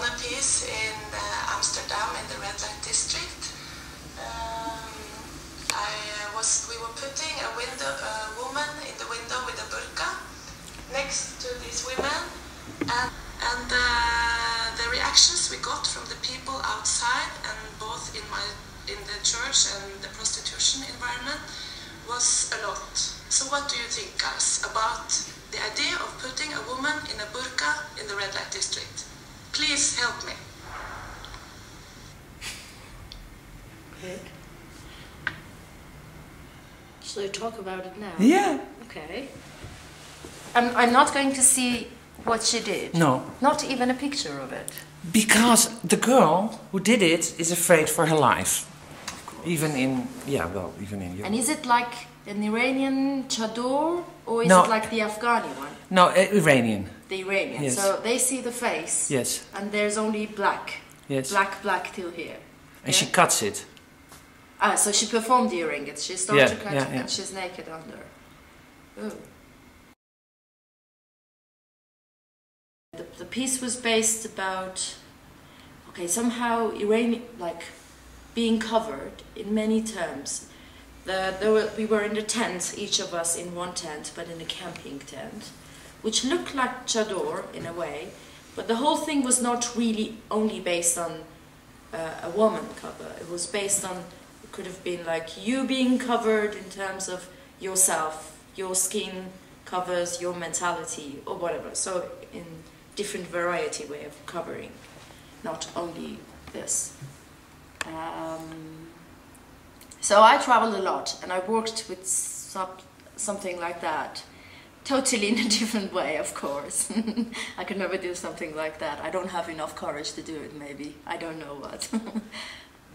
a piece in Amsterdam in the red light district. We were putting a woman in the window with a burqa next to these women, and the reactions we got from the people outside and both in the church and the prostitution environment was a lot. So what do you think, guys, about the idea of putting a woman in a burqa in the red light district? Please help me. Okay. Shall I talk about it now? Yeah. Okay. I'm not going to see what she did. No. Not even a picture of it. Because the girl who did it is afraid for her life. Of course. Even in Europe. And is it like an Iranian chador, or is No. it like the Afghani one? No, Iranian. The Iranian. Yes. So they see the face. Yes. And there's only black. Yes. Black till here. And yeah? she cuts it. Ah, so she performed the earring. She started to cut it yeah. and she's naked under. Oh. The piece was based about, okay, somehow Iranian, like being covered in many terms. We were in the tent, each of us in one tent, but in a camping tent, which looked like chador in a way, but the whole thing was not really only based on a woman cover. It was based on, it could have been like you being covered in terms of yourself, your skin covers your mentality or whatever. So in different variety way of covering, not only this. So I traveled a lot and I worked with something like that, totally in a different way, of course. I could never do something like that. I don't have enough courage to do it, maybe. I don't know what.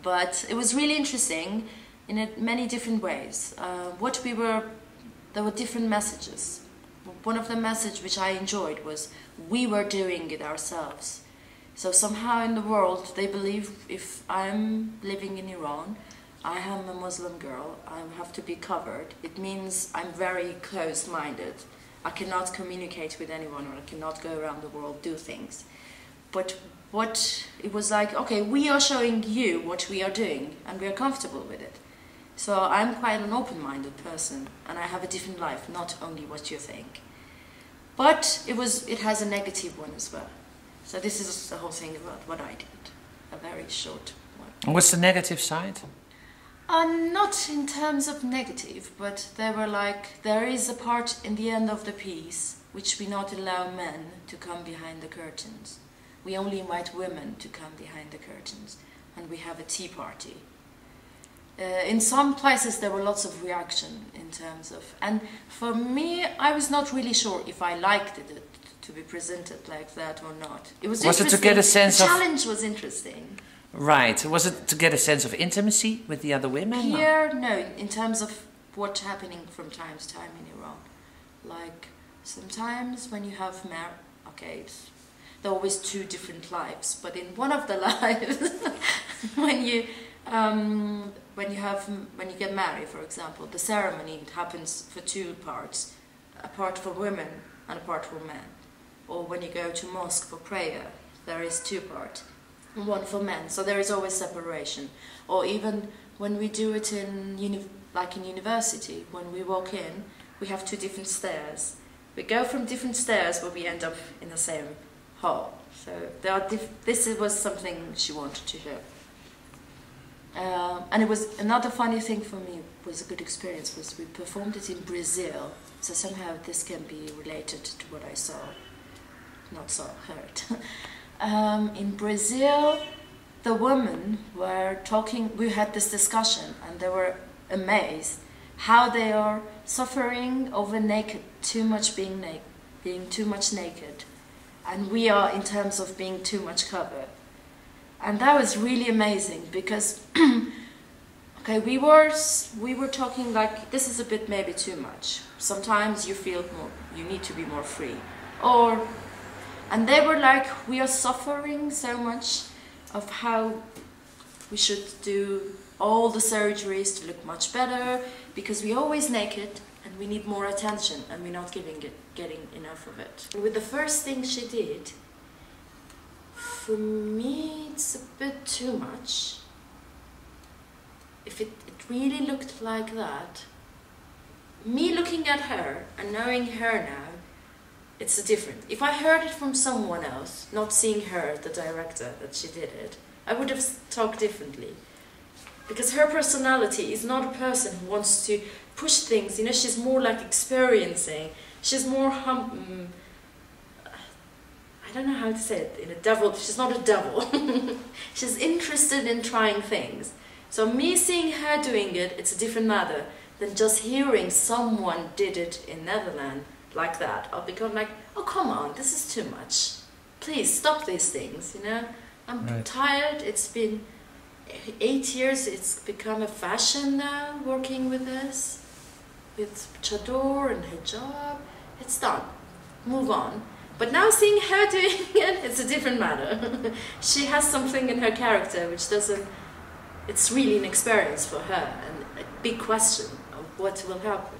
But it was really interesting in many different ways. There were different messages. One of the messages which I enjoyed was we were doing it ourselves. So somehow in the world they believe if I'm living in Iran, I am a Muslim girl, I have to be covered. It means I'm very closed-minded. I cannot communicate with anyone, or I cannot go around the world, do things. But it was like, okay, we are showing you what we are doing and we are comfortable with it. So I'm quite an open-minded person and I have a different life, not only what you think. But it has a negative one as well. So this is the whole thing about what I did, a very short one. And what's the negative side? Not in terms of negative, but there is a part in the end of the piece which we not allow men to come behind the curtains. We only invite women to come behind the curtains, and we have a tea party. In some places there were lots of reaction in terms of, and for me I was not really sure if I liked it to be presented like that or not. It was interesting. Was it to get a sense of... The challenge was interesting. Right. Was it to get a sense of intimacy with the other women? Here, no, in terms of what's happening from time to time in Iran. Like, sometimes when you have okay, there are always two different lives, but in one of the lives, when you get married, for example, the ceremony happens for two parts, a part for women and a part for men. Or when you go to mosque for prayer, there is two parts. One for men, so there is always separation. Or even when we do it in university, when we walk in, we have two different stairs. We go from different stairs, but we end up in the same hall. So this was something she wanted to show. And it was another funny thing for me, was a good experience, was we performed it in Brazil. So somehow this can be related to what I saw, not saw, heard. In Brazil, the women were talking, we had this discussion and they were amazed how they are suffering over being too much naked. And we are in terms of being too much covered. And that was really amazing because, okay, we were talking like, this is a bit maybe too much. Sometimes you feel you need to be more free. And they were like, we are suffering so much of how we should do all the surgeries to look much better because we're always naked and we need more attention and we're not getting enough of it. With the first thing she did, For me, it's a bit too much. If it really looked like that, me looking at her and knowing her now, it's a different. If I heard it from someone else, not seeing her, the director, that she did it, I would have talked differently. Because her personality is not a person who wants to push things, you know, she's more like experiencing. She's more I don't know how to say it, in a devil, she's not a devil. She's interested in trying things. So me seeing her doing it, it's a different matter than just hearing someone did it in Netherlands like that. I'll become like, oh come on, this is too much. Please stop these things, you know. I'm tired, it's been 8 years, it's become a fashion now, working with this. With chador and hijab, it's done. Move on. But now seeing her doing it, it's a different matter. She has something in her character which doesn't, it's really an experience for her and a big question of what will happen.